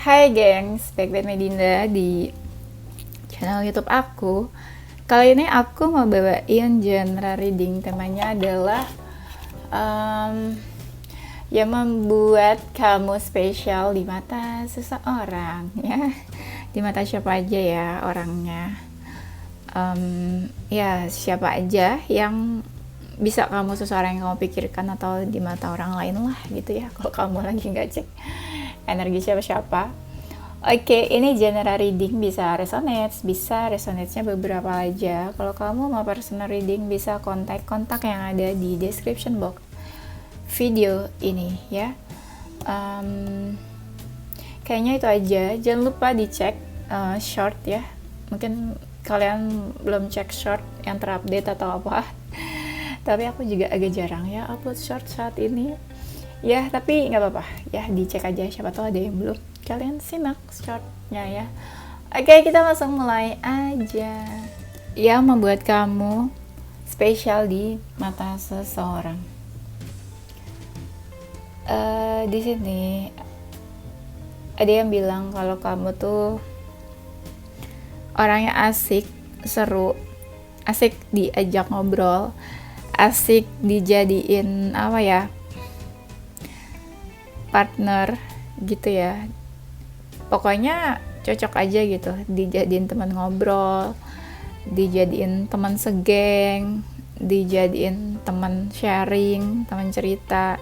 Hai gengs, back with Medinda di channel YouTube aku. Kali ini aku mau bawain genre reading. Temanya adalah yang membuat kamu spesial di mata seseorang, ya. Di mata siapa aja ya orangnya. Ya siapa aja yang bisa kamu, seseorang yang kamu pikirkan, atau di mata orang lain lah gitu ya, kalau kamu lagi nggak cek energi siapa-siapa. Oke, ini general reading, bisa resonate-nya beberapa aja. Kalau kamu mau personal reading, bisa kontak yang ada di description box video ini ya. Kayaknya itu aja. Jangan lupa dicek short ya. Mungkin kalian belum cek short yang terupdate atau apa. Tapi aku juga agak jarang ya upload short saat ini. Ya, tapi nggak apa-apa. Ya, dicek aja. Siapa tahu ada yang belum. Kalian simak shortnya ya. Oke, kita langsung mulai aja. Yang membuat kamu spesial di mata seseorang. Di sini ada yang bilang kalau kamu tuh orangnya asik, seru, asik diajak ngobrol, asik dijadiin apa ya, partner gitu ya. Pokoknya cocok aja gitu, dijadiin teman ngobrol, dijadiin teman segeng, dijadiin teman sharing, teman cerita,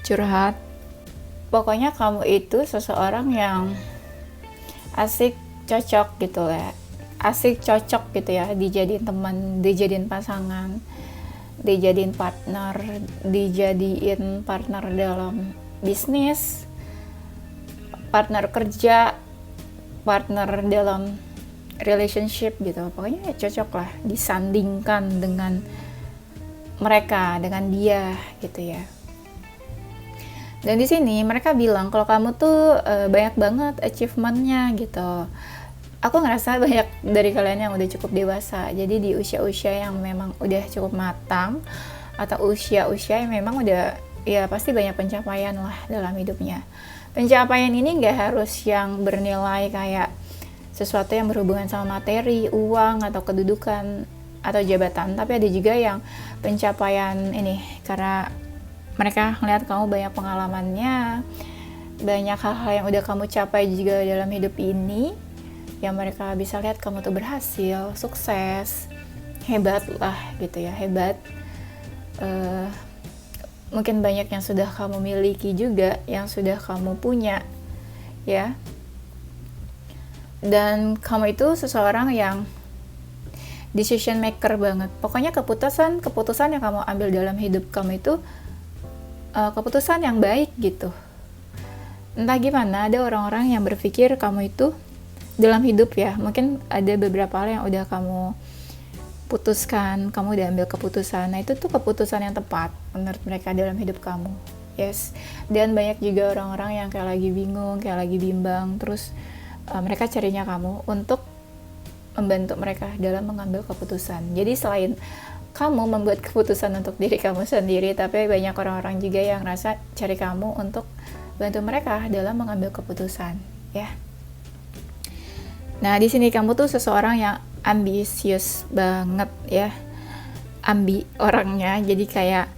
curhat. Pokoknya kamu itu seseorang yang asik, cocok gitu ya. Asik, cocok gitu ya, dijadiin teman, dijadiin pasangan, dijadiin partner dalam bisnis, partner kerja, partner dalam relationship gitu. Pokoknya cocok lah, disandingkan dengan mereka, dengan dia gitu ya. Dan di sini mereka bilang kalau kamu tuh banyak banget achievement-nya gitu. Aku ngerasa banyak dari kalian yang udah cukup dewasa. Jadi di usia-usia yang memang udah cukup matang, atau usia-usia yang memang udah, ya pasti banyak pencapaian lah dalam hidupnya. Pencapaian ini gak harus yang bernilai kayak sesuatu yang berhubungan sama materi, uang, atau kedudukan, atau jabatan. Tapi ada juga yang pencapaian ini karena mereka ngeliat kamu banyak pengalamannya, banyak hal-hal yang udah kamu capai juga dalam hidup ini, yang mereka bisa lihat kamu tuh berhasil, sukses, hebat lah gitu ya, hebat. Mungkin banyak yang sudah kamu miliki juga, yang sudah kamu punya ya. Dan kamu itu seseorang yang decision maker banget. Pokoknya keputusan yang kamu ambil dalam hidup kamu itu keputusan yang baik gitu. Entah gimana, ada orang-orang yang berpikir kamu itu dalam hidup ya, mungkin ada beberapa hal yang udah kamu putuskan, kamu udah ambil keputusan. Nah itu tuh keputusan yang tepat menurut mereka dalam hidup kamu. Yes. Dan banyak juga orang-orang yang kayak lagi bingung, kayak lagi bimbang, terus mereka carinya kamu untuk membantu mereka dalam mengambil keputusan. Jadi selain kamu membuat keputusan untuk diri kamu sendiri, tapi banyak orang-orang juga yang rasa cari kamu untuk bantu mereka dalam mengambil keputusan, ya. Nah, di sini kamu tuh seseorang yang ambisius banget ya. Ambi orangnya. Jadi kayak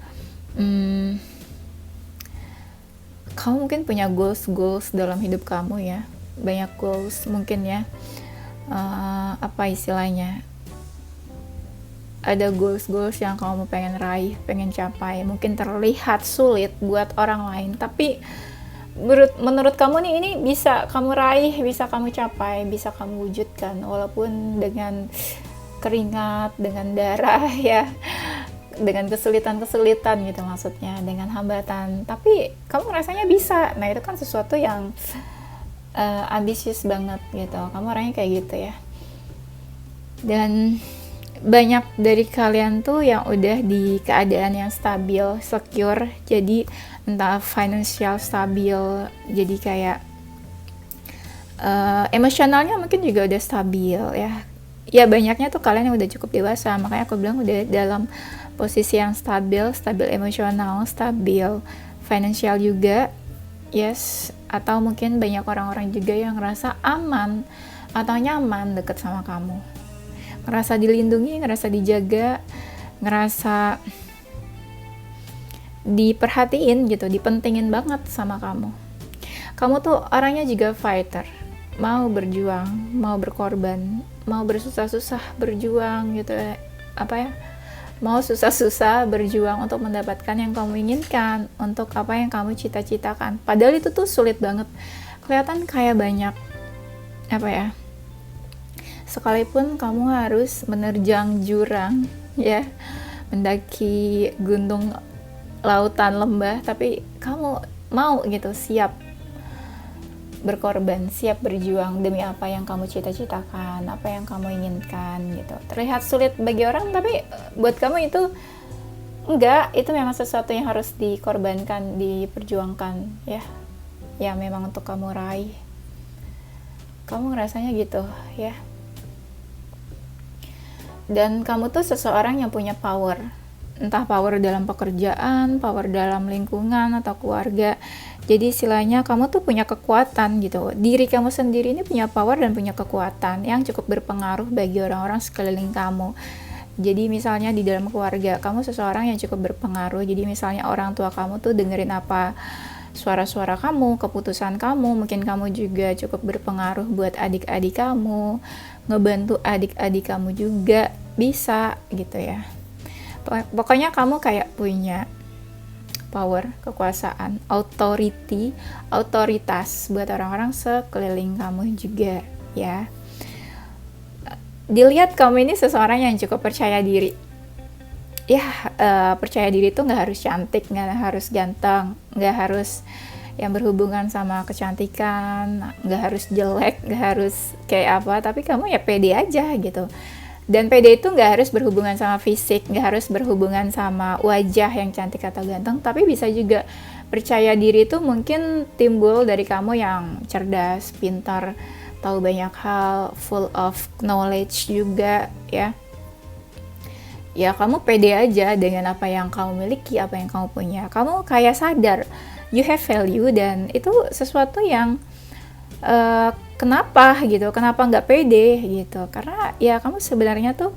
kamu mungkin punya goals dalam hidup kamu ya. Banyak goals mungkin ya. Apa istilahnya? Ada goals yang kamu pengen raih, pengen capai. Mungkin terlihat sulit buat orang lain, tapi menurut kamu nih, ini bisa kamu raih, bisa kamu capai, bisa kamu wujudkan, walaupun dengan keringat, dengan darah ya, dengan kesulitan gitu maksudnya, dengan hambatan, tapi kamu rasanya bisa. Nah itu kan sesuatu yang ambisius banget gitu. Kamu orangnya kayak gitu ya. Dan banyak dari kalian tuh yang udah di keadaan yang stabil, secure, jadi entah financial stabil, jadi kayak emosionalnya mungkin juga udah stabil ya. Ya banyaknya tuh kalian yang udah cukup dewasa, makanya aku bilang udah dalam posisi yang stabil emosional, stabil financial juga, Yes, atau mungkin banyak orang-orang juga yang ngerasa aman atau nyaman deket sama kamu. Ngerasa dilindungi, ngerasa dijaga, ngerasa diperhatiin gitu, dipentingin banget sama kamu. Kamu tuh orangnya juga fighter, mau berjuang, mau berkorban, mau bersusah-susah berjuang gitu, mau susah-susah berjuang untuk mendapatkan yang kamu inginkan, untuk apa yang kamu cita-citakan. Padahal itu tuh sulit banget. Kelihatan kayak banyak sekalipun kamu harus menerjang jurang, ya, mendaki gunung, lautan, lembah, tapi kamu mau gitu, siap berkorban, siap berjuang demi apa yang kamu cita-citakan, apa yang kamu inginkan gitu. Terlihat sulit bagi orang, tapi buat kamu itu enggak, itu memang sesuatu yang harus dikorbankan, diperjuangkan, ya. Ya memang untuk kamu raih. Kamu ngerasanya gitu, ya. Dan kamu tuh seseorang yang punya power. Entah power dalam pekerjaan, power dalam lingkungan atau keluarga. Jadi istilahnya kamu tuh punya kekuatan gitu. Diri kamu sendiri ini punya power dan punya kekuatan yang cukup berpengaruh bagi orang-orang sekeliling kamu. Jadi misalnya di dalam keluarga, kamu seseorang yang cukup berpengaruh. Jadi misalnya orang tua kamu tuh dengerin apa suara-suara kamu, keputusan kamu. Mungkin kamu juga cukup berpengaruh buat adik-adik kamu, ngebantu adik-adik kamu juga bisa gitu ya. Pokoknya kamu kayak punya power, kekuasaan, authority, otoritas buat orang-orang sekeliling kamu juga, ya. Dilihat kamu ini seseorang yang cukup percaya diri. Ya, percaya diri itu nggak harus cantik, nggak harus ganteng, nggak harus yang berhubungan sama kecantikan, nggak harus jelek, nggak harus kayak apa, tapi kamu ya pede aja gitu. Dan PD itu nggak harus berhubungan sama fisik, nggak harus berhubungan sama wajah yang cantik atau ganteng, tapi bisa juga percaya diri itu mungkin timbul dari kamu yang cerdas, pintar, tahu banyak hal, full of knowledge juga, ya. Ya kamu pede aja dengan apa yang kamu miliki, apa yang kamu punya. Kamu kayak sadar, you have value, dan itu sesuatu yang kenapa nggak pede gitu, karena ya kamu sebenarnya tuh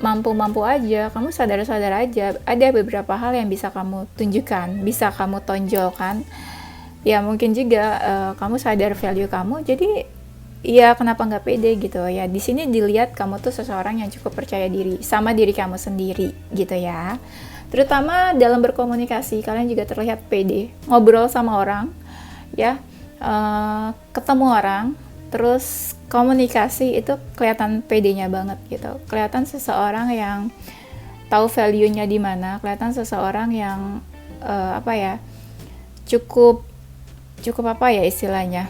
mampu-mampu aja, kamu sadar-sadar aja, ada beberapa hal yang bisa kamu tunjukkan, bisa kamu tonjolkan, ya mungkin juga kamu sadar value kamu, jadi ya kenapa nggak pede gitu ya. Di sini dilihat kamu tuh seseorang yang cukup percaya diri sama diri kamu sendiri gitu ya, terutama dalam berkomunikasi. Kalian juga terlihat pede ngobrol sama orang, ya. Ketemu orang, terus komunikasi itu kelihatan pedenya banget gitu, kelihatan seseorang yang tahu value-nya di mana, kelihatan seseorang yang cukup istilahnya,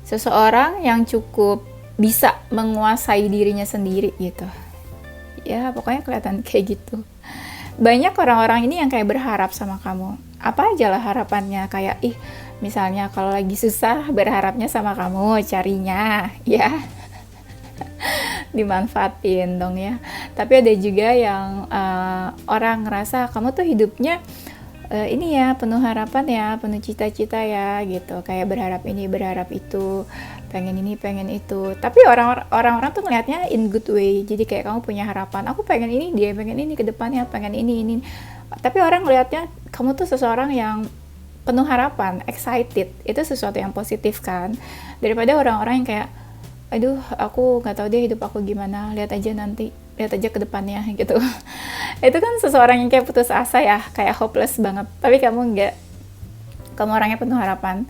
seseorang yang cukup bisa menguasai dirinya sendiri gitu ya. Pokoknya kelihatan kayak gitu. Banyak orang-orang ini yang kayak berharap sama kamu, apa aja lah harapannya, kayak misalnya kalau lagi susah berharapnya sama kamu, carinya ya dimanfaatin dong ya. Tapi ada juga yang orang ngerasa kamu tuh hidupnya ini ya, penuh harapan ya, penuh cita-cita ya gitu, kayak berharap ini, berharap itu, pengen ini, pengen itu. Tapi orang-orang tuh ngelihatnya in good way. Jadi kayak kamu punya harapan, aku pengen ini, dia pengen ini ke depannya, pengen ini. Tapi orang ngelihatnya kamu tuh seseorang yang penuh harapan, excited. Itu sesuatu yang positif kan, daripada orang-orang yang kayak, aduh aku nggak tahu deh hidup aku gimana, lihat aja nanti, lihat aja ke depannya gitu. Itu kan seseorang yang kayak putus asa ya, kayak hopeless banget. Tapi kamu enggak, kamu orangnya penuh harapan,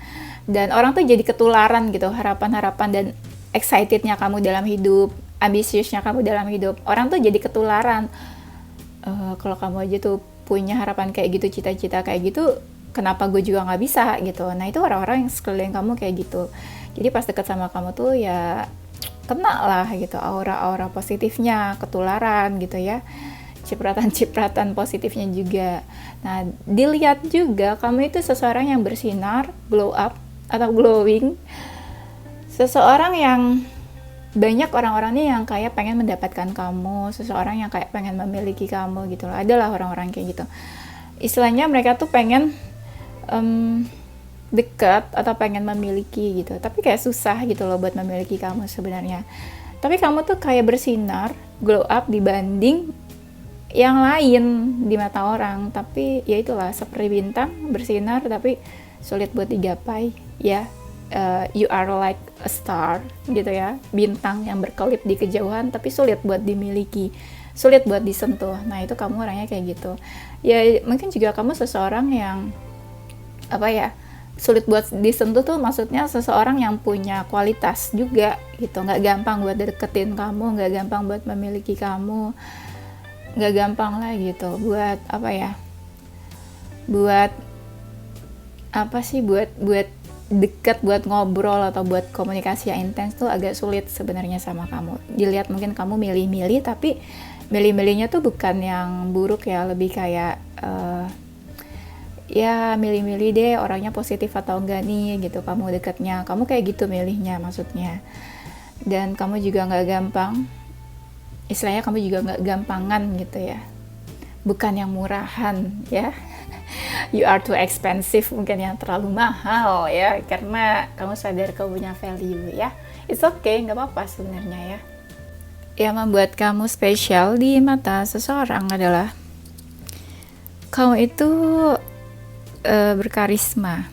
dan orang tuh jadi ketularan gitu, harapan-harapan dan excitednya kamu dalam hidup, ambisiusnya kamu dalam hidup. Orang tuh jadi ketularan. Kalau kamu aja tuh punya harapan kayak gitu, cita-cita kayak gitu, kenapa gue juga nggak bisa gitu. Nah itu orang-orang yang sekeliling kamu kayak gitu. Jadi pas deket sama kamu tuh ya kena lah gitu aura-aura positifnya, ketularan gitu ya, cipratan-cipratan positifnya juga. Nah dilihat juga kamu itu seseorang yang bersinar, glow up atau glowing, seseorang yang banyak orang-orang nih yang kayak pengen mendapatkan kamu, seseorang yang kayak pengen memiliki kamu gitu loh. Adalah orang-orang kayak gitu. istilahnya mereka tuh pengen dekat atau pengen memiliki gitu, tapi kayak susah gitu loh buat memiliki kamu sebenarnya. Tapi kamu tuh kayak bersinar, glow up dibanding yang lain di mata orang. Tapi ya itulah, seperti bintang bersinar tapi sulit buat digapai ya. You are like a star gitu ya, bintang yang berkelip di kejauhan tapi sulit buat dimiliki, sulit buat disentuh. Nah itu kamu orangnya kayak gitu ya. Mungkin juga kamu seseorang yang apa ya, sulit buat disentuh tuh maksudnya seseorang yang punya kualitas juga gitu, nggak gampang buat deketin kamu, nggak gampang buat memiliki kamu, nggak gampang lah gitu buat apa ya, buat apa sih, buat deket, buat ngobrol atau buat komunikasi yang intens tuh agak sulit sebenarnya sama kamu. Dilihat mungkin kamu milih-milih, tapi milih-milihnya tuh bukan yang buruk ya, lebih kayak ya milih-milih deh orangnya positif atau enggak nih gitu, kamu dekatnya, kamu kayak gitu milihnya maksudnya. Dan kamu juga nggak gampang, istilahnya kamu juga nggak gampangan gitu ya, bukan yang murahan ya. You are too expensive, mungkin yang terlalu mahal ya, karena kamu sadar kamu punya value ya. It's okay, nggak apa-apa sebenarnya ya. Yang membuat kamu spesial di mata seseorang adalah kamu itu berkarisma.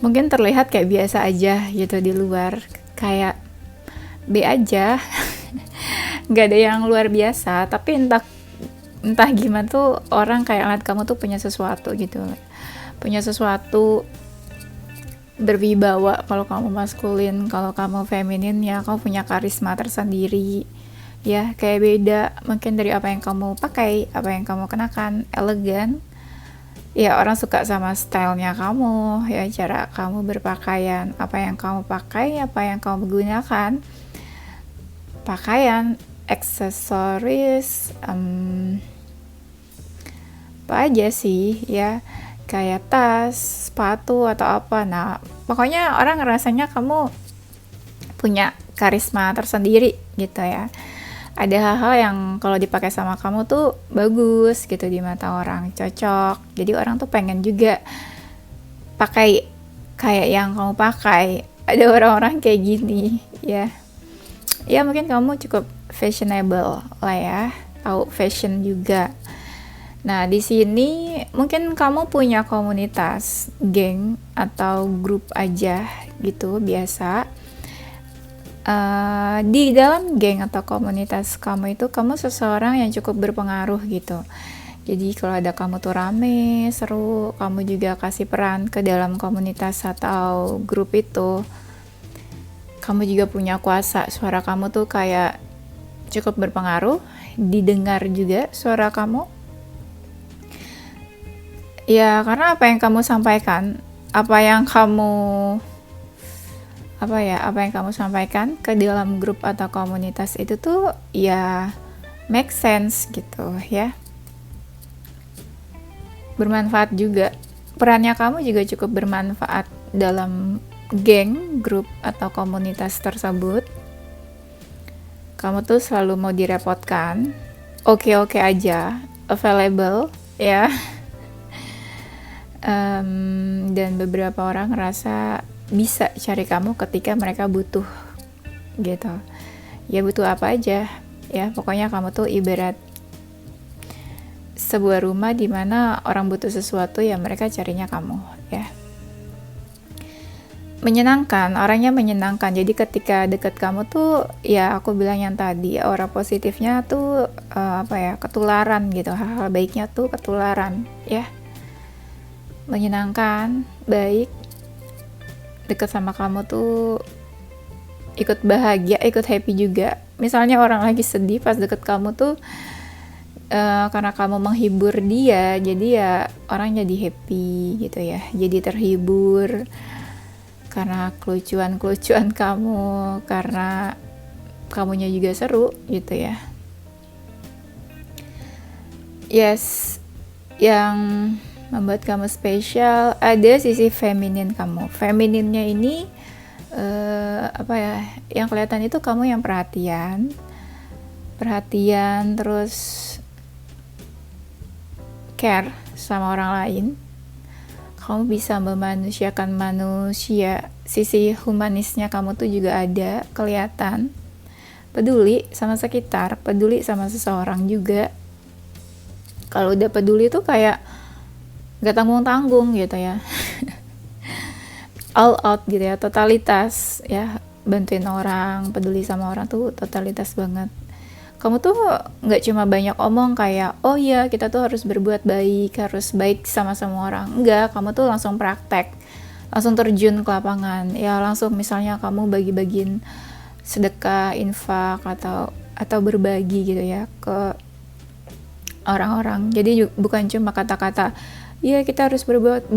Mungkin terlihat kayak biasa aja gitu di luar, kayak B aja, nggak ada yang luar biasa, tapi entah gimana tuh orang kayak ngeliat kamu tuh punya sesuatu gitu, punya sesuatu berwibawa. Kalau kamu maskulin, kalau kamu feminin ya kamu punya karisma tersendiri ya, kayak beda mungkin dari apa yang kamu pakai, apa yang kamu kenakan, elegan ya. Orang suka sama stylenya kamu ya, cara kamu berpakaian, apa yang kamu pakai, apa yang kamu gunakan, pakaian, aksesoris, apa aja sih ya, kayak tas, sepatu atau apa. Nah pokoknya orang rasanya kamu punya karisma tersendiri gitu ya. Ada hal-hal yang kalau dipakai sama kamu tuh bagus gitu di mata orang, cocok, jadi orang tuh pengen juga pakai kayak yang kamu pakai. Ada orang-orang kayak gini ya. Ya mungkin kamu cukup fashionable lah ya, tahu fashion juga. Nah di sini mungkin kamu punya komunitas, geng atau grup aja gitu biasa. Di dalam geng atau komunitas kamu itu kamu seseorang yang cukup berpengaruh gitu. Jadi kalau ada kamu tuh rame, seru, kamu juga kasih peran ke dalam komunitas atau grup itu. Kamu juga punya kuasa, suara kamu tuh kayak cukup berpengaruh, didengar juga suara kamu. Ya karena apa yang kamu sampaikan, apa yang kamu sampaikan ke dalam grup atau komunitas itu tuh ya make sense gitu ya, bermanfaat juga. Perannya kamu juga cukup bermanfaat dalam geng, grup atau komunitas tersebut. Kamu tuh selalu mau direpotkan, oke aja, available ya. Dan beberapa orang ngerasa bisa cari kamu ketika mereka butuh gitu ya. Butuh apa aja ya, pokoknya kamu tuh ibarat sebuah rumah di mana orang butuh sesuatu ya mereka carinya kamu ya. Menyenangkan, orangnya menyenangkan. Jadi ketika deket kamu tuh ya aku bilang yang tadi, aura positifnya tuh ketularan gitu, hal-hal baiknya tuh ketularan ya. Menyenangkan, baik, deket sama kamu tuh ikut bahagia, ikut happy juga. Misalnya orang lagi sedih, pas deket kamu tuh karena kamu menghibur dia, jadi ya orang jadi happy gitu ya, jadi terhibur karena kelucuan kamu, karena kamunya juga seru gitu ya. Yes, yang membuat kamu spesial ada sisi feminin kamu. Femininnya ini yang kelihatan itu kamu yang perhatian, terus care sama orang lain, kamu bisa memanusiakan manusia, sisi humanisnya kamu tuh juga ada, kelihatan, peduli sama sekitar, peduli sama seseorang juga. Kalau udah peduli tuh kayak gak tanggung-tanggung gitu ya. All out gitu ya, totalitas ya, bantuin orang, peduli sama orang tuh totalitas banget. Kamu tuh nggak cuma banyak omong kayak, oh iya kita tuh harus berbuat baik, harus baik sama semua orang. Enggak, kamu tuh langsung praktek, langsung terjun ke lapangan. Ya langsung misalnya kamu bagi-bagiin sedekah, infak, atau berbagi gitu ya ke orang-orang. Jadi bukan cuma kata-kata, iya kita harus berbuat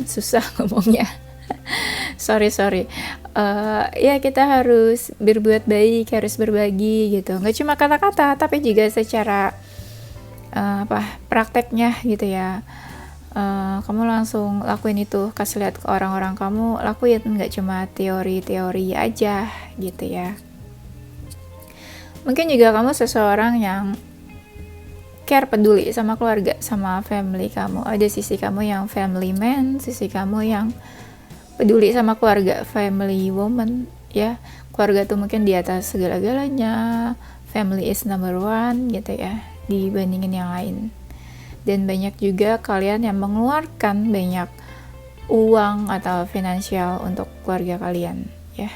susah ngomongnya. sorry ya kita harus berbuat baik, harus berbagi gitu, nggak cuma kata-kata tapi juga secara prakteknya gitu ya. Kamu langsung lakuin itu, kasih lihat ke orang-orang kamu lakuin, nggak cuma teori-teori aja gitu ya. Mungkin juga kamu seseorang yang care, peduli sama keluarga, sama family kamu. Ada sisi kamu yang family man, sisi kamu yang peduli sama keluarga, family woman ya. Keluarga tuh mungkin di atas segala-galanya, family is number one gitu ya, dibandingin yang lain. Dan banyak juga kalian yang mengeluarkan banyak uang atau finansial untuk keluarga kalian ya.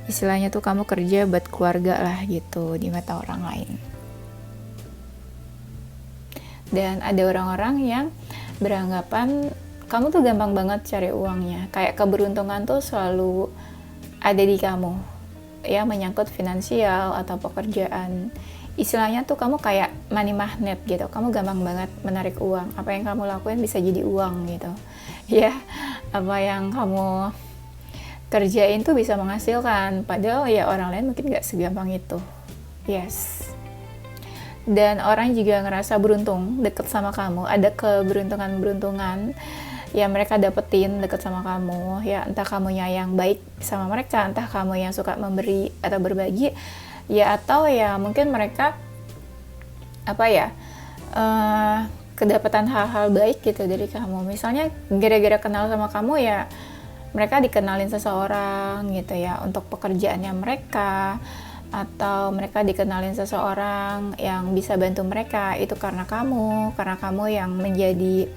Istilahnya tuh kamu kerja buat keluarga lah gitu di mata orang lain. Dan ada orang-orang yang beranggapan kamu tuh gampang banget cari uangnya, kayak keberuntungan tuh selalu ada di kamu ya, menyangkut finansial atau pekerjaan. Istilahnya tuh kamu kayak money magnet gitu, kamu gampang banget menarik uang, apa yang kamu lakuin bisa jadi uang gitu ya, apa yang kamu kerjain tuh bisa menghasilkan, padahal ya orang lain mungkin gak segampang itu. Yes. Dan orang juga ngerasa beruntung deket sama kamu, ada keberuntungan ya mereka dapetin deket sama kamu ya, entah kamunya yang baik sama mereka, entah kamu yang suka memberi atau berbagi ya, atau ya mungkin mereka kedapatan hal-hal baik gitu dari kamu. Misalnya gara-gara kenal sama kamu ya mereka dikenalin seseorang gitu ya untuk pekerjaannya mereka, atau mereka dikenalin seseorang yang bisa bantu mereka, itu karena kamu yang menjadi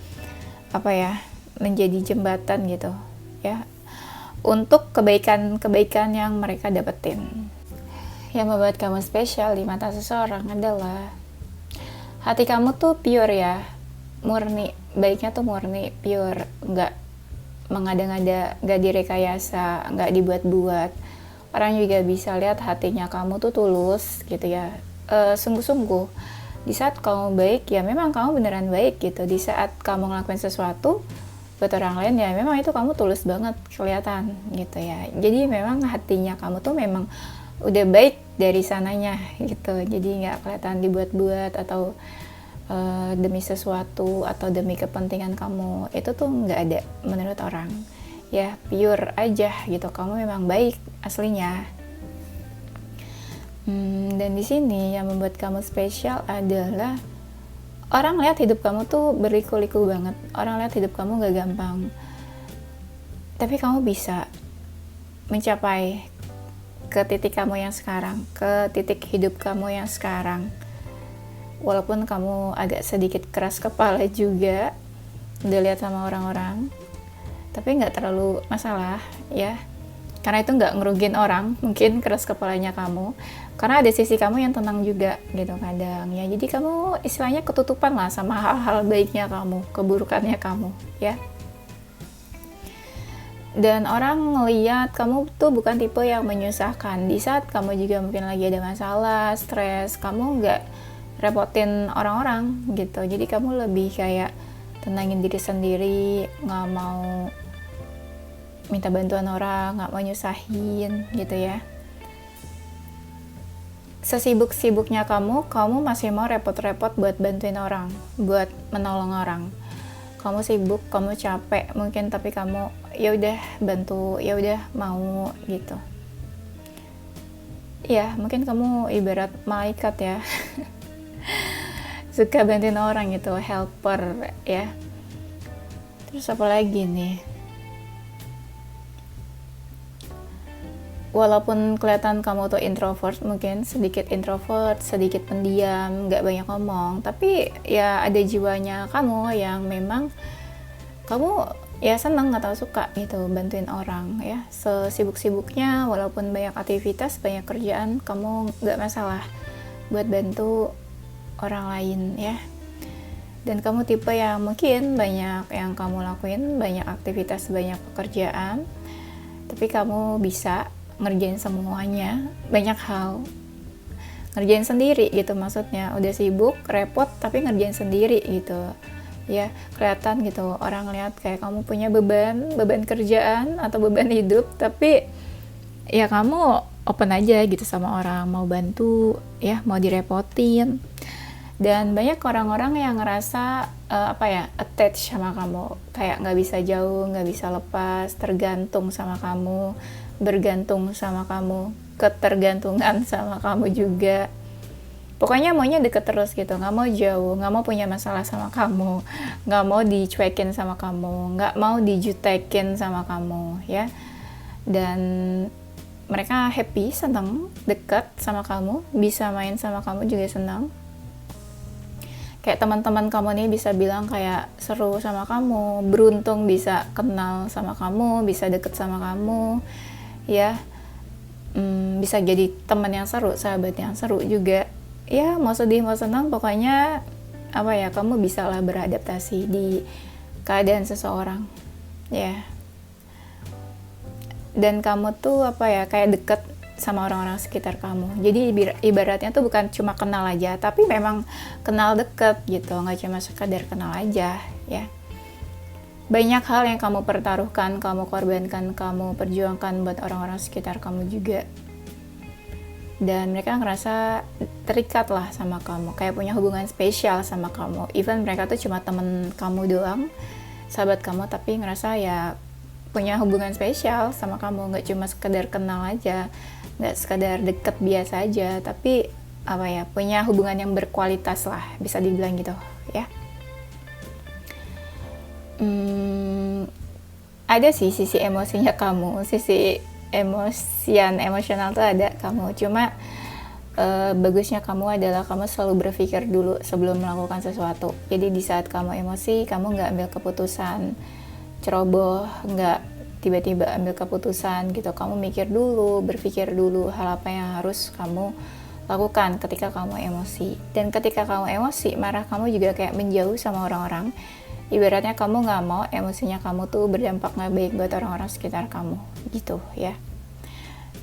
menjadi jembatan gitu ya untuk kebaikan yang mereka dapetin. Yang membuat kamu spesial di mata seseorang adalah hati kamu tuh pure ya, murni, baiknya tuh murni, pure, nggak mengada-ngada, nggak direkayasa, nggak dibuat-buat. Orang juga bisa lihat hatinya kamu tuh tulus gitu ya, sungguh-sungguh. Di saat kamu baik ya memang kamu beneran baik gitu. Di saat kamu ngelakuin sesuatu buat orang lain ya memang itu kamu tulus banget kelihatan gitu ya. Jadi memang hatinya kamu tuh memang udah baik dari sananya gitu. Jadi nggak kelihatan dibuat-buat atau demi sesuatu atau demi kepentingan kamu. Itu tuh nggak ada menurut orang ya, pure aja gitu, kamu memang baik aslinya. Dan di sini yang membuat kamu spesial adalah orang lihat hidup kamu tuh berliku-liku banget, orang lihat hidup kamu gak gampang, tapi kamu bisa mencapai ke titik kamu yang sekarang, ke titik hidup kamu yang sekarang. Walaupun kamu agak sedikit keras kepala juga dilihat sama orang-orang, tapi nggak terlalu masalah ya, karena itu nggak ngerugin orang. Mungkin keras kepalanya kamu karena ada sisi kamu yang tenang juga gitu kadang ya, jadi kamu istilahnya ketutupan lah sama hal-hal baiknya kamu, keburukannya kamu ya. Dan orang ngeliat kamu tuh bukan tipe yang menyusahkan. Di saat kamu juga mungkin lagi ada masalah, stres, kamu nggak repotin orang-orang gitu, jadi kamu lebih kayak tenangin diri sendiri, nggak mau minta bantuan orang, nggak mau nyusahin gitu ya. Sesibuk-sibuknya kamu masih mau repot-repot buat bantuin orang, buat menolong orang. Kamu sibuk, kamu capek mungkin, tapi kamu ya udah bantu, ya udah mau gitu. Ya, mungkin kamu ibarat malaikat ya. suka bantuin orang gitu, helper ya. Terus apa lagi nih? Walaupun kelihatan kamu tuh introvert, mungkin sedikit introvert, sedikit pendiam, nggak banyak ngomong, tapi ya ada jiwanya kamu yang memang kamu ya seneng atau suka gitu bantuin orang ya. Sesibuk-sibuknya, walaupun banyak aktivitas, banyak kerjaan, kamu nggak masalah buat bantu orang lain ya. Dan kamu tipe yang mungkin banyak yang kamu lakuin, banyak aktivitas, banyak pekerjaan, tapi kamu bisa ngerjain semuanya, banyak hal ngerjain sendiri gitu, maksudnya udah sibuk, repot, tapi ngerjain sendiri gitu ya. Kelihatan gitu, orang lihat kayak kamu punya beban kerjaan atau beban hidup, tapi ya kamu open aja gitu sama orang, mau bantu ya, mau direpotin. Dan banyak orang-orang yang ngerasa attach sama kamu, kayak nggak bisa jauh, nggak bisa lepas, tergantung sama kamu, bergantung sama kamu, ketergantungan sama kamu juga. Pokoknya maunya deket terus gitu, nggak mau jauh, nggak mau punya masalah sama kamu, nggak mau dicuekin sama kamu, nggak mau dijutekin sama kamu ya. Dan mereka happy, seneng, deket sama kamu, bisa main sama kamu juga senang. Kayak teman-teman kamu nih bisa bilang kayak seru sama kamu, beruntung bisa kenal sama kamu, bisa deket sama kamu ya. Bisa jadi teman yang seru, sahabat yang seru juga ya. Mau sedih mau senang, pokoknya kamu bisa lah beradaptasi di keadaan seseorang ya. Dan kamu tuh kayak deket sama orang-orang sekitar kamu. Jadi ibaratnya tuh bukan cuma kenal aja, tapi memang kenal deket gitu, nggak cuma sekadar kenal aja ya. Banyak hal yang kamu pertaruhkan, kamu korbankan, kamu perjuangkan buat orang-orang sekitar kamu juga. Dan mereka ngerasa terikat lah sama kamu, kayak punya hubungan spesial sama kamu. Even mereka tuh cuma temen kamu doang, sahabat kamu, tapi ngerasa ya punya hubungan spesial sama kamu, nggak cuma sekedar kenal aja, nggak sekadar deket biasa aja, tapi punya hubungan yang berkualitas lah, bisa dibilang gitu ya. Ada sih sisi emosinya kamu, sisi emosional tuh ada kamu, cuma bagusnya kamu adalah kamu selalu berpikir dulu sebelum melakukan sesuatu. Jadi di saat kamu emosi, kamu nggak ambil keputusan ceroboh, nggak tiba-tiba ambil keputusan gitu. Kamu mikir dulu, berpikir dulu hal apa yang harus kamu lakukan ketika kamu emosi. Dan ketika kamu emosi, marah, kamu juga kayak menjauh sama orang-orang. Ibaratnya kamu nggak mau emosinya kamu tuh berdampak nggak baik buat orang-orang sekitar kamu gitu ya.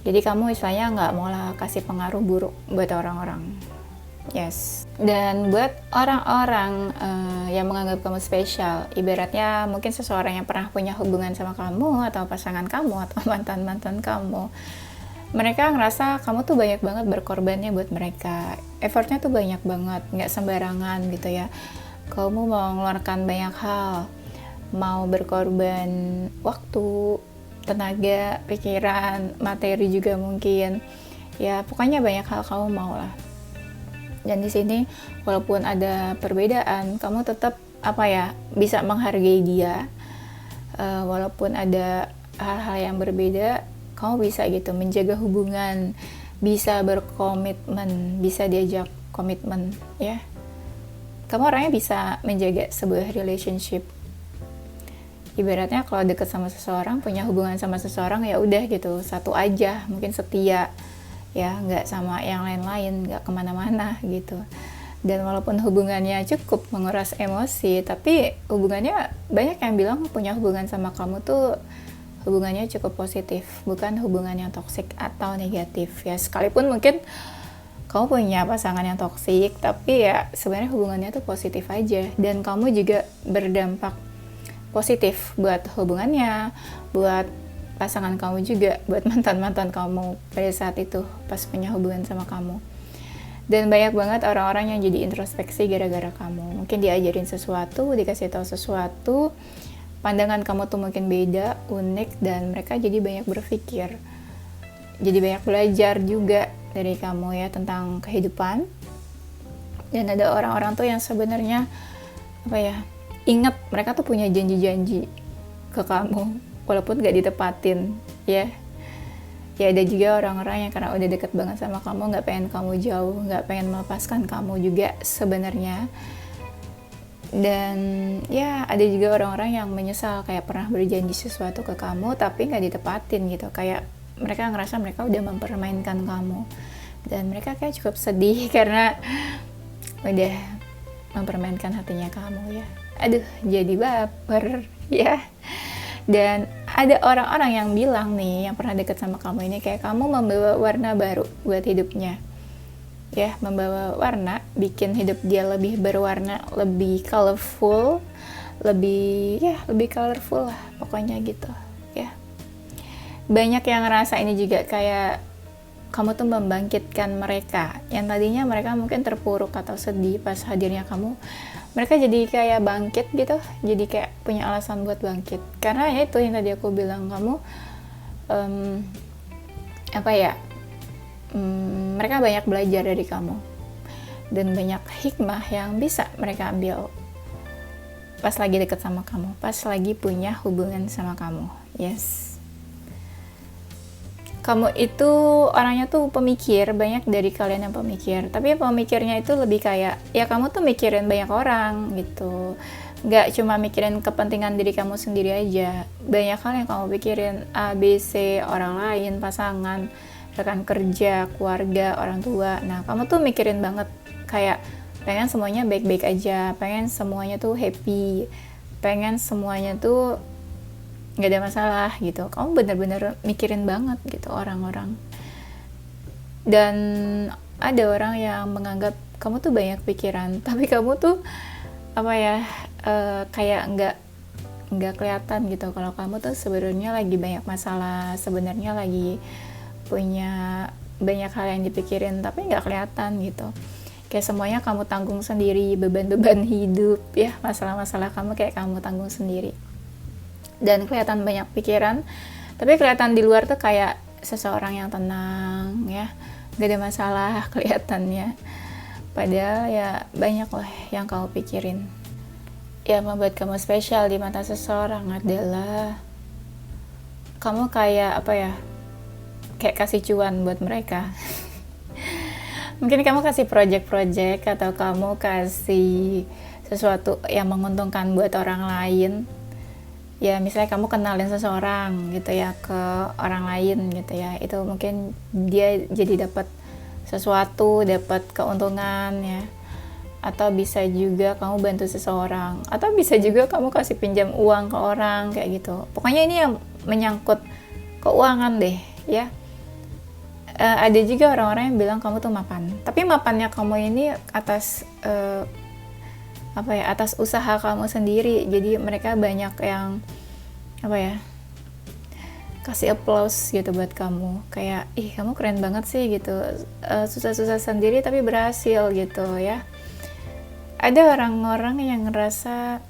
Jadi kamu istilahnya nggak mau lah kasih pengaruh buruk buat orang-orang. Yes. Dan buat orang-orang yang menganggap kamu spesial, ibaratnya mungkin seseorang yang pernah punya hubungan sama kamu, atau pasangan kamu, atau mantan-mantan kamu, mereka ngerasa kamu tuh banyak banget berkorbannya buat mereka. Effortnya tuh banyak banget, nggak sembarangan gitu ya. Kamu mau mengeluarkan banyak hal, mau berkorban waktu, tenaga, pikiran, materi juga mungkin. Ya pokoknya banyak hal kamu mau lah. Dan di sini walaupun ada perbedaan, kamu tetap bisa menghargai dia. Walaupun ada hal-hal yang berbeda, kamu bisa gitu menjaga hubungan, bisa berkomitmen, bisa diajak komitmen ya. Kamu orangnya bisa menjaga sebuah relationship. Ibaratnya kalau deket sama seseorang, punya hubungan sama seseorang, ya udah gitu, satu aja, mungkin setia ya, nggak sama yang lain-lain, nggak kemana-mana gitu. Dan walaupun hubungannya cukup menguras emosi, tapi hubungannya, banyak yang bilang punya hubungan sama kamu tuh hubungannya cukup positif, bukan hubungan yang toksik atau negatif ya. Sekalipun mungkin kamu punya pasangan yang toksik, tapi ya sebenarnya hubungannya tuh positif aja, dan kamu juga berdampak positif buat hubungannya, buat pasangan kamu juga, buat mantan-mantan kamu pada saat itu pas punya hubungan sama kamu. Dan banyak banget orang-orang yang jadi introspeksi gara-gara kamu. Mungkin diajarin sesuatu, dikasih tahu sesuatu, pandangan kamu tuh mungkin beda, unik, dan mereka jadi banyak berpikir. Jadi banyak belajar juga dari kamu ya tentang kehidupan, Dan ada orang-orang tuh yang sebenarnya ingat mereka tuh punya janji-janji ke kamu walaupun gak ditepatin, ya. Ya ada juga orang-orang yang karena udah deket banget sama kamu gak pengen kamu jauh, gak pengen melepaskan kamu juga sebenarnya. Dan ya ada juga orang-orang yang menyesal kayak pernah berjanji sesuatu ke kamu tapi gak ditepatin gitu, kayak mereka ngerasa mereka udah mempermainkan kamu dan mereka kayak cukup sedih karena udah mempermainkan hatinya kamu, ya. Aduh, jadi baper, ya. Dan ada orang-orang yang bilang nih, yang pernah deket sama kamu ini, kayak kamu membawa warna baru buat hidupnya, ya. Membawa warna, bikin hidup dia lebih berwarna, lebih colorful, lebih colorful lah pokoknya gitu, ya. Banyak yang ngerasa ini juga, kayak kamu tuh membangkitkan mereka yang tadinya mereka mungkin terpuruk atau sedih pas hadirnya kamu. Mereka jadi kayak bangkit gitu, jadi kayak punya alasan buat bangkit. Karena ya itu yang tadi aku bilang, kamu mereka banyak belajar dari kamu dan banyak hikmah yang bisa mereka ambil pas lagi deket sama kamu, pas lagi punya hubungan sama kamu. Yes. Kamu itu orangnya tuh pemikir, banyak dari kalian yang pemikir, tapi pemikirnya itu lebih kayak, ya kamu tuh mikirin banyak orang gitu, gak cuma mikirin kepentingan diri kamu sendiri aja, banyak hal yang kamu pikirin, A, B, C, orang lain, pasangan, rekan kerja, keluarga, orang tua. Nah kamu tuh mikirin banget, kayak pengen semuanya baik-baik aja, pengen semuanya tuh happy, pengen semuanya tuh nggak ada masalah gitu. Kamu bener-bener mikirin banget gitu orang-orang. Dan ada orang yang menganggap kamu tuh banyak pikiran, tapi kamu tuh kayak nggak kelihatan gitu kalau kamu tuh sebenarnya lagi banyak masalah, sebenarnya lagi punya banyak hal yang dipikirin tapi nggak kelihatan gitu. Kayak semuanya kamu tanggung sendiri, beban-beban hidup, ya, masalah-masalah kamu kayak kamu tanggung sendiri. Dan kelihatan banyak pikiran, tapi kelihatan di luar tuh kayak seseorang yang tenang, ya, gak ada masalah kelihatannya. Padahal ya banyak lah yang kamu pikirin. Yang membuat kamu spesial di mata seseorang adalah kamu kayak kayak kasih cuan buat mereka. Mungkin kamu kasih project-project atau kamu kasih sesuatu yang menguntungkan buat orang lain. Ya misalnya kamu kenalin seseorang gitu ya ke orang lain gitu ya, itu mungkin dia jadi dapat sesuatu, dapat keuntungan, ya. Atau bisa juga kamu bantu seseorang, atau bisa juga kamu kasih pinjam uang ke orang kayak gitu. Pokoknya ini yang menyangkut keuangan deh, ya. Ada juga orang-orang yang bilang kamu tuh mapan, tapi mapannya kamu ini atas atas usaha kamu sendiri. Jadi mereka banyak yang kasih applause gitu buat kamu, kayak ih kamu keren banget sih gitu, susah-susah sendiri tapi berhasil gitu, ya. Ada orang-orang yang ngerasa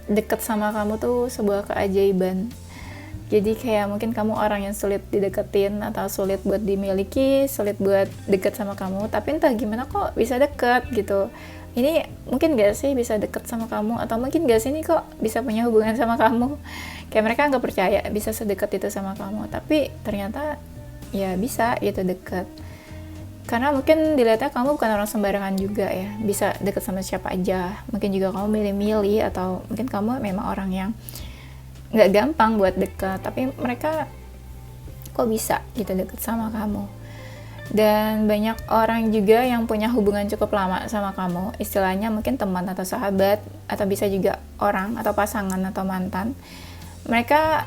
deket sama kamu tuh sebuah keajaiban. Jadi kayak mungkin kamu orang yang sulit dideketin atau sulit buat dimiliki, sulit buat deket sama kamu, tapi entah gimana kok bisa deket gitu. Ini mungkin gak sih bisa deket sama kamu, atau mungkin gak sih ini kok bisa punya hubungan sama kamu. Kayak mereka gak percaya bisa sedekat itu sama kamu, tapi ternyata ya bisa gitu deket. Karena mungkin dilihatnya kamu bukan orang sembarangan juga, ya, bisa deket sama siapa aja. Mungkin juga kamu milih-milih, atau mungkin kamu memang orang yang gak gampang buat deket, tapi mereka kok bisa gitu deket sama kamu. Dan banyak orang juga yang punya hubungan cukup lama sama kamu, istilahnya mungkin teman atau sahabat, atau bisa juga orang atau pasangan atau mantan. Mereka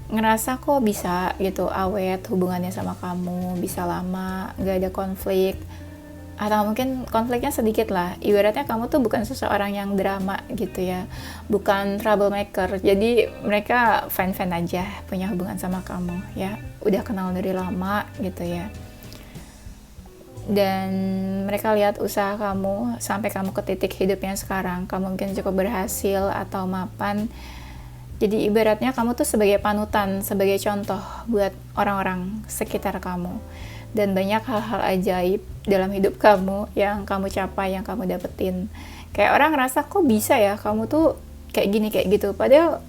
ngerasa kok bisa gitu awet hubungannya sama kamu, bisa lama, gak ada konflik, atau mungkin konfliknya sedikit lah. Ibaratnya kamu tuh bukan seseorang yang drama gitu, ya, bukan troublemaker. Jadi mereka fine-fine aja punya hubungan sama kamu, ya, udah kenal dari lama gitu, ya. Dan mereka lihat usaha kamu sampai kamu ke titik hidupnya sekarang, kamu mungkin cukup berhasil atau mapan. Jadi ibaratnya kamu tuh sebagai panutan, sebagai contoh buat orang-orang sekitar kamu. dan banyak hal-hal ajaib dalam hidup kamu yang kamu capai, yang kamu dapetin. Kayak orang ngerasa kok bisa ya kamu tuh kayak gini kayak gitu, padahal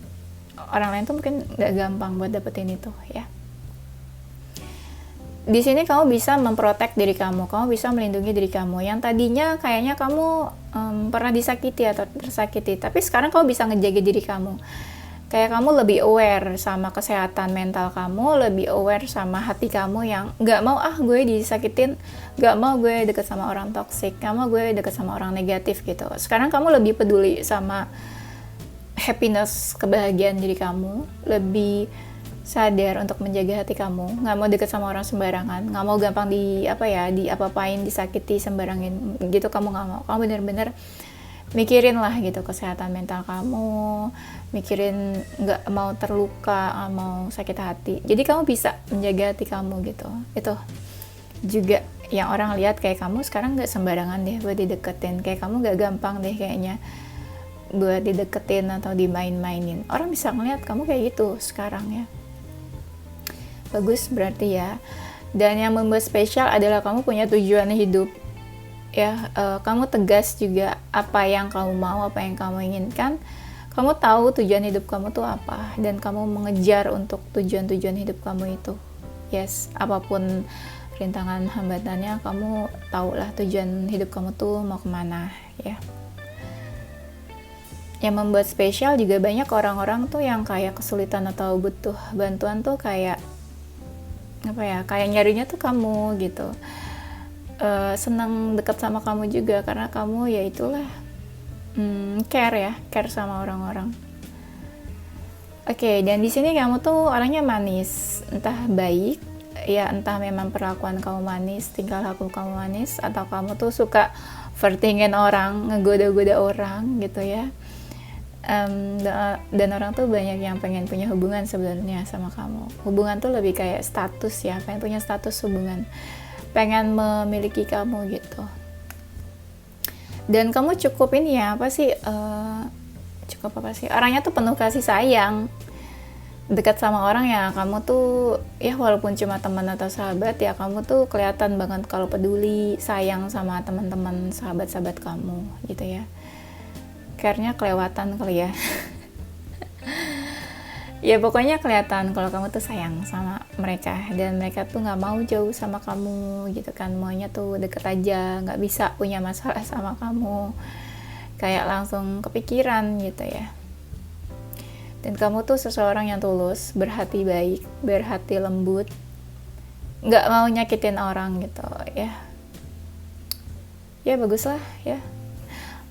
orang lain tuh mungkin nggak gampang buat dapetin itu ya. Di sini kamu bisa memprotek diri kamu bisa melindungi diri kamu. Yang tadinya kayaknya kamu pernah disakiti atau tersakiti, tapi sekarang kamu bisa ngejaga diri kamu. Kayak kamu lebih aware sama kesehatan mental kamu, lebih aware sama hati kamu yang nggak mau gue disakitin, nggak mau gue deket sama orang toksik, nggak mau gue deket sama orang negatif gitu. Sekarang kamu lebih peduli sama happiness, kebahagiaan diri kamu, lebih sadar untuk menjaga hati kamu, nggak mau deket sama orang sembarangan, nggak mau gampang diapa-apain, disakiti sembarangin gitu. Kamu nggak mau, kamu bener-bener mikirin lah gitu kesehatan mental kamu, mikirin nggak mau terluka, nggak mau sakit hati. Jadi kamu bisa menjaga hati kamu gitu. Itu juga yang orang lihat, kayak kamu sekarang nggak sembarangan deh buat dideketin, kayak kamu nggak gampang deh kayaknya buat dideketin atau dimain-mainin. Orang bisa ngeliat kamu kayak gitu sekarang ya. Bagus berarti ya. Dan yang membuat spesial adalah kamu punya tujuan hidup ya. Kamu tegas juga apa yang kamu mau, apa yang kamu inginkan. Kamu tahu tujuan hidup kamu tuh apa, dan kamu mengejar untuk tujuan-tujuan hidup kamu itu. Yes, apapun rintangan hambatannya, kamu tahulah tujuan hidup kamu tuh mau kemana ya. Yang membuat spesial juga banyak orang-orang tuh yang kayak kesulitan atau butuh bantuan tuh kayak kayak nyarinya tuh kamu gitu. Senang dekat sama kamu juga karena kamu ya itulah care sama orang-orang. Oke, dan di sini kamu tuh orangnya manis, entah baik ya, entah memang perlakuan kamu manis, tingkah laku kamu manis, atau kamu tuh suka flirtingin orang, ngegoda-goda orang gitu ya. Dan orang tuh banyak yang pengen punya hubungan sebenarnya sama kamu. Hubungan tuh lebih kayak status ya, pengen punya status hubungan, pengen memiliki kamu gitu. Dan kamu cukup orangnya tuh penuh kasih sayang, dekat sama orang ya. Kamu tuh ya walaupun cuma teman atau sahabat ya, kamu tuh kelihatan banget kalau peduli, sayang sama teman-teman, sahabat-sahabat kamu gitu ya. Care-nya kelewatan kali ya. Ya pokoknya kelihatan kalau kamu tuh sayang sama mereka, dan mereka tuh nggak mau jauh sama kamu gitu kan, maunya tuh deket aja, nggak bisa punya masalah sama kamu, kayak langsung kepikiran gitu ya. Dan kamu tuh seseorang yang tulus, berhati baik, berhati lembut, nggak mau nyakitin orang gitu ya. Ya bagus lah ya.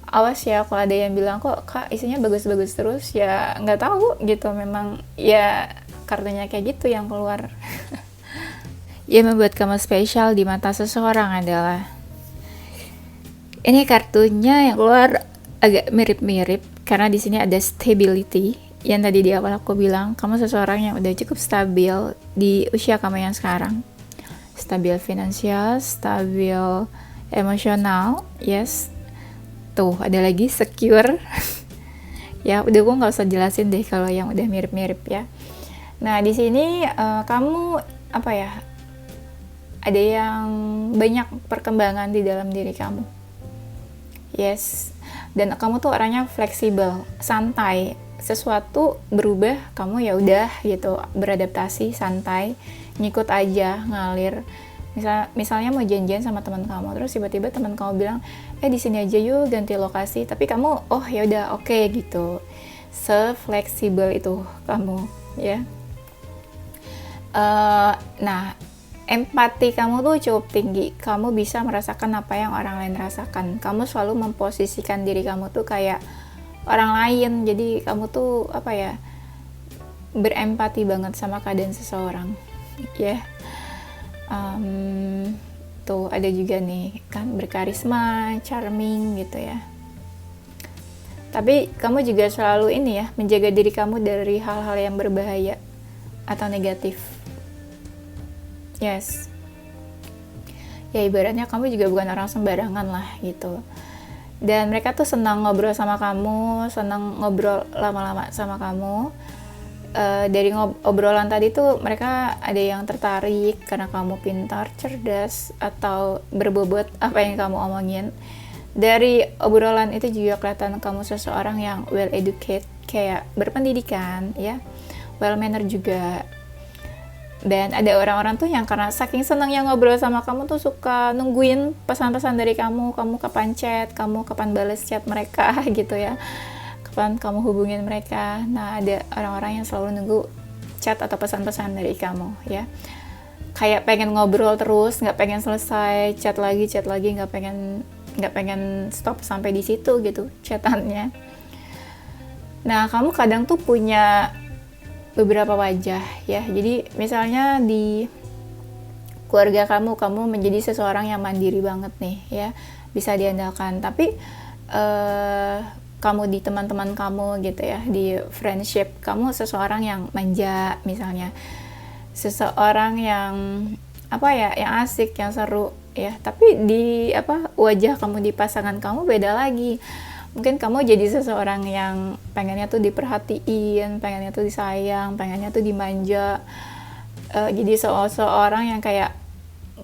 Awas ya kalau ada yang bilang kok kak isinya bagus-bagus terus, ya nggak tahu gitu, memang ya kartunya kayak gitu yang keluar. Yang membuat kamu spesial di mata seseorang adalah ini kartunya yang keluar agak mirip-mirip, karena di sini ada stability. Yang tadi di awal aku bilang kamu seseorang yang udah cukup stabil di usia kamu yang sekarang, stabil finansial, stabil emosional, yes. Tuh, ada lagi secure. Ya, udah gue nggak usah jelasin deh kalau yang udah mirip-mirip ya. Nah, di sini kamu ada yang banyak perkembangan di dalam diri kamu. Yes. Dan kamu tuh orangnya fleksibel, santai. Sesuatu berubah, kamu ya udah gitu, beradaptasi, santai, ngikut aja, ngalir. Misalnya mau janjian sama teman kamu, terus tiba-tiba teman kamu bilang, di sini aja yuk, ganti lokasi. Tapi kamu, ya udah, oke gitu. Se-fleksibel itu kamu, ya. Nah, empati kamu tuh cukup tinggi. Kamu bisa merasakan apa yang orang lain rasakan. Kamu selalu memposisikan diri kamu tuh kayak orang lain. Jadi kamu tuh berempati banget sama keadaan seseorang, ya. Tuh ada juga nih kan, berkarisma, charming gitu ya. Tapi kamu juga selalu menjaga diri kamu dari hal-hal yang berbahaya atau negatif. Yes. Ya ibaratnya kamu juga bukan orang sembarangan lah gitu. Dan mereka tuh senang ngobrol sama kamu, senang ngobrol lama-lama sama kamu. dari obrolan tadi tuh mereka ada yang tertarik karena kamu pintar, cerdas, atau berbobot apa yang kamu omongin. Dari obrolan itu juga kelihatan kamu seseorang yang well educated, kayak berpendidikan ya, well manner juga. Dan ada orang-orang tuh yang karena saking senangnya ngobrol sama kamu tuh suka nungguin pesan-pesan dari kamu kapan chat, kamu kapan balas chat mereka gitu ya, kapan kamu hubungin mereka. Nah, ada orang-orang yang selalu nunggu chat atau pesan-pesan dari kamu ya, kayak pengen ngobrol terus, nggak pengen selesai, chat lagi, nggak pengen stop sampai di situ gitu chatannya. Nah, kamu kadang tuh punya beberapa wajah ya. Jadi misalnya di keluarga kamu menjadi seseorang yang mandiri banget nih ya, bisa diandalkan. Tapi kamu di teman-teman kamu gitu ya, di friendship kamu seseorang yang manja misalnya, seseorang yang yang asik, yang seru ya. Tapi di wajah kamu di pasangan kamu beda lagi. Mungkin kamu jadi seseorang yang pengennya tuh diperhatiin, pengennya tuh disayang, pengennya tuh dimanja, jadi seorang yang kayak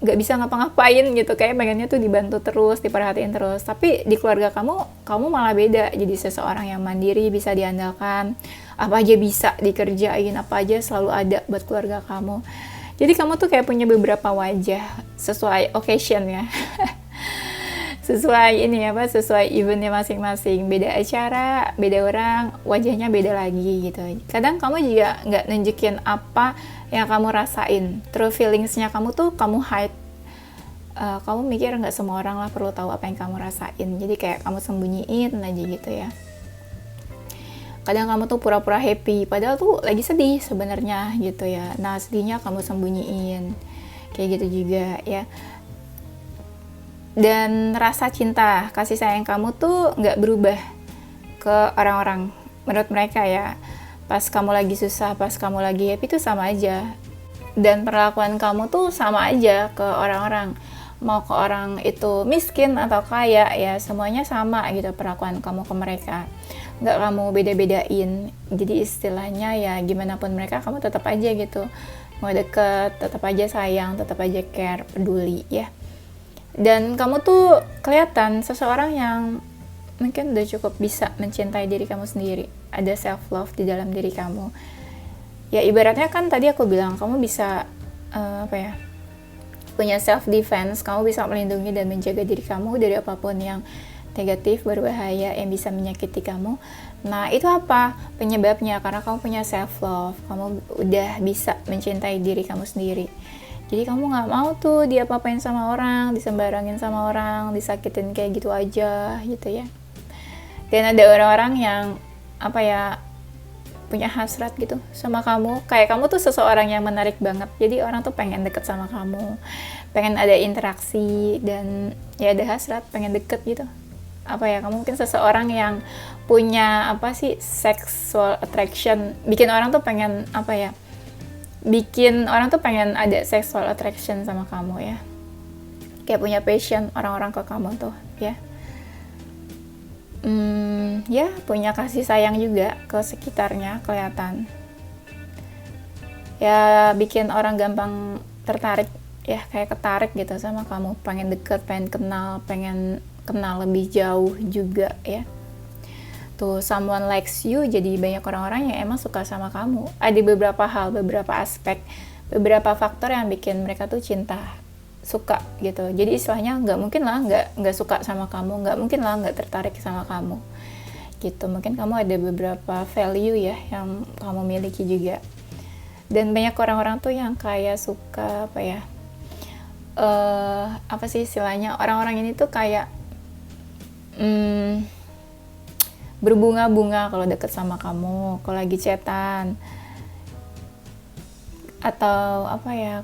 nggak bisa ngapa-ngapain gitu, kayak pengennya tuh dibantu terus, diperhatiin terus. Tapi di keluarga kamu malah beda, jadi seseorang yang mandiri, bisa diandalkan, apa aja bisa dikerjain, apa aja selalu ada buat keluarga kamu. Jadi kamu tuh kayak punya beberapa wajah sesuai occasion ya. sesuai eventnya masing-masing, beda acara, beda orang, wajahnya beda lagi gitu. Kadang kamu juga nggak nunjukin apa yang kamu rasain, true feelingsnya kamu tuh kamu hide. Kamu mikir nggak semua orang lah perlu tahu apa yang kamu rasain, jadi kayak kamu sembunyiin aja gitu ya. Kadang kamu tuh pura-pura happy, padahal tuh lagi sedih sebenarnya gitu ya. Nah, sedihnya kamu sembunyiin, kayak gitu juga ya. Dan rasa cinta, kasih sayang kamu tuh nggak berubah ke orang-orang menurut mereka ya. Pas kamu lagi susah, pas kamu lagi happy tuh sama aja. Dan perlakuan kamu tuh sama aja ke orang-orang. Mau ke orang itu miskin atau kaya ya, semuanya sama gitu perlakuan kamu ke mereka. Nggak kamu beda-bedain. Jadi istilahnya ya gimana pun mereka, kamu tetap aja gitu. Mau deket, tetap aja sayang, tetap aja care, peduli ya. Dan kamu tuh kelihatan seseorang yang mungkin udah cukup bisa mencintai diri kamu sendiri. Ada self love di dalam diri kamu. Ya ibaratnya kan tadi aku bilang kamu bisa punya self defense, kamu bisa melindungi dan menjaga diri kamu dari apapun yang negatif, berbahaya, yang bisa menyakiti kamu. Nah, itu apa penyebabnya? Karena kamu punya self love, kamu udah bisa mencintai diri kamu sendiri. Jadi kamu nggak mau tuh diapa-apain sama orang, disembarangin sama orang, disakitin kayak gitu aja gitu ya. Dan ada orang-orang yang punya hasrat gitu sama kamu, kayak kamu tuh seseorang yang menarik banget, jadi orang tuh pengen deket sama kamu, pengen ada interaksi, dan ya ada hasrat pengen deket gitu. Kamu mungkin seseorang yang punya sexual attraction, bikin orang tuh pengen bikin orang tuh pengen ada sexual attraction sama kamu ya, kayak punya passion orang-orang ke kamu tuh ya. Ya punya kasih sayang juga ke sekitarnya, kelihatan ya, bikin orang gampang tertarik ya, kayak ketarik gitu sama kamu, pengen deket, pengen kenal lebih jauh juga ya. Tuh, someone likes you, jadi banyak orang-orang yang emang suka sama kamu. Ada beberapa hal, beberapa aspek, beberapa faktor yang bikin mereka tuh cinta, suka gitu. Jadi istilahnya nggak mungkin lah nggak suka sama kamu, nggak mungkin lah nggak tertarik sama kamu gitu. Mungkin kamu ada beberapa value ya yang kamu miliki juga. Dan banyak orang-orang tuh yang kayak suka istilahnya, orang-orang ini tuh kayak berbunga-bunga kalau deket sama kamu, kalau lagi chatan, atau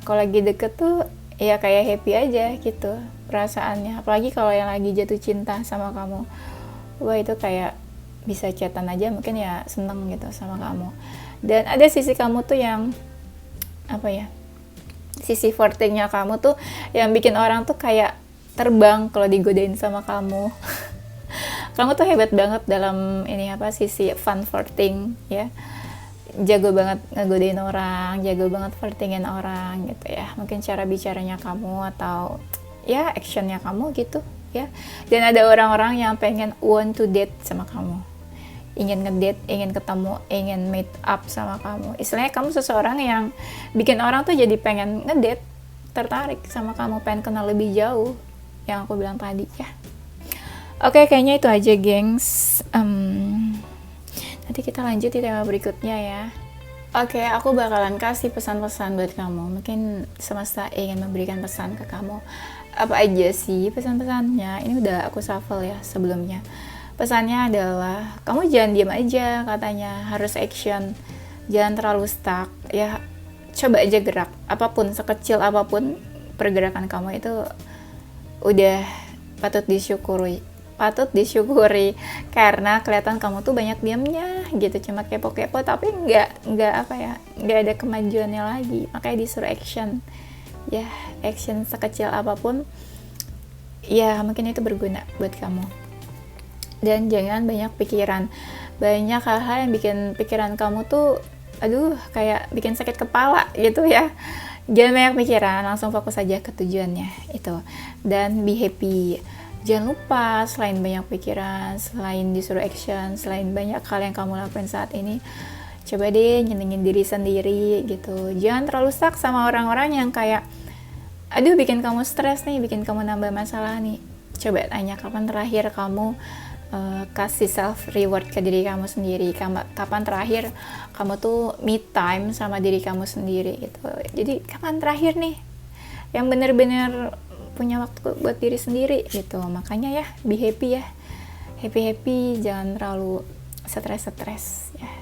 kalau lagi deket tuh ya kayak happy aja gitu perasaannya. Apalagi kalau yang lagi jatuh cinta sama kamu, wah itu kayak bisa chatan aja mungkin ya seneng gitu sama kamu. Dan ada sisi kamu tuh yang sisi flirtingnya kamu tuh yang bikin orang tuh kayak terbang kalau digodain sama kamu. Kamu tuh hebat banget dalam sisi fun flirting ya. jago banget ngegodain orang, jago banget flirtingin orang gitu ya. Mungkin cara bicaranya kamu atau ya actionnya kamu gitu ya. Dan ada orang-orang yang pengen want to date sama kamu, ingin ngedate, ingin ketemu, ingin meet up sama kamu. Istilahnya kamu seseorang yang bikin orang tuh jadi pengen ngedate, tertarik sama kamu, pengen kenal lebih jauh, yang aku bilang tadi ya. Oke, kayaknya itu aja gengs. Nanti kita lanjut di tema berikutnya ya. Oke, aku bakalan kasih pesan-pesan buat kamu. Mungkin semesta ingin memberikan pesan ke kamu. Apa aja sih pesan-pesannya? Ini udah aku shuffle ya sebelumnya. Pesannya adalah, kamu jangan diam aja katanya, harus action. Jangan terlalu stuck. Ya, coba aja gerak. Apapun, sekecil apapun pergerakan kamu itu udah patut disyukuri karena kelihatan kamu tuh banyak diamnya gitu, cuma kepo-kepo tapi nggak ada kemajuannya lagi. Makanya disuruh action ya, action sekecil apapun ya, mungkin itu berguna buat kamu. Dan jangan banyak pikiran, banyak hal-hal yang bikin pikiran kamu tuh kayak bikin sakit kepala gitu ya. Jangan banyak pikiran, langsung fokus aja ke tujuannya itu, dan be happy. Jangan lupa, selain banyak pikiran, selain disuruh action, selain banyak hal yang kamu lakuin saat ini, coba deh nyenengin diri sendiri gitu. Jangan terlalu stuck sama orang-orang yang kayak bikin kamu stres nih, bikin kamu nambah masalah nih. Coba tanya, kapan terakhir kamu kasih self reward ke diri kamu sendiri? Kapan terakhir kamu tuh me time sama diri kamu sendiri gitu. Jadi kapan terakhir nih yang bener-bener punya waktu buat diri sendiri gitu. Makanya ya, be happy ya, happy, jangan terlalu stres ya.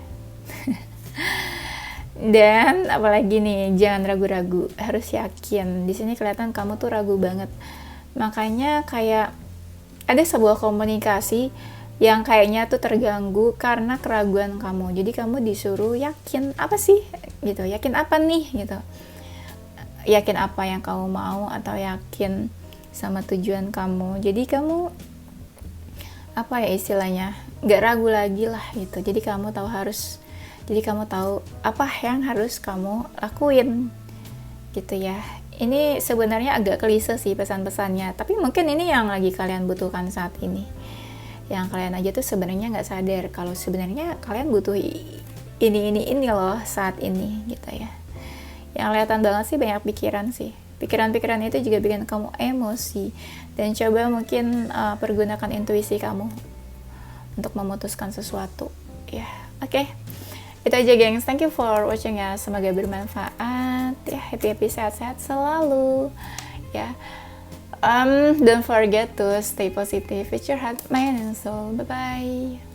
Dan apalagi nih, jangan ragu-ragu, harus yakin. Di sini kelihatan kamu tuh ragu banget. Makanya kayak ada sebuah komunikasi yang kayaknya tuh terganggu karena keraguan kamu. Jadi kamu disuruh yakin apa sih gitu, yakin apa nih gitu. Yakin apa yang kamu mau, atau yakin sama tujuan kamu. Jadi kamu apa ya istilahnya, nggak ragu lagi lah gitu. Jadi kamu tahu apa yang harus kamu lakuin gitu ya. Ini sebenarnya agak klise sih pesan-pesannya, tapi mungkin ini yang lagi kalian butuhkan saat ini. Yang kalian aja tuh sebenarnya nggak sadar kalau sebenarnya kalian butuh ini loh saat ini gitu ya. Yang kelihatan banget sih banyak pikiran sih. Pikiran-pikiran itu juga bikin kamu emosi. Dan coba mungkin pergunakan intuisi kamu untuk memutuskan sesuatu. Ya, oke. Itu aja gengs. Thank you for watching ya. Semoga bermanfaat. Ya, happy sehat-sehat selalu. Ya. Don't forget to stay positive with your heart, mind, and soul. Bye-bye.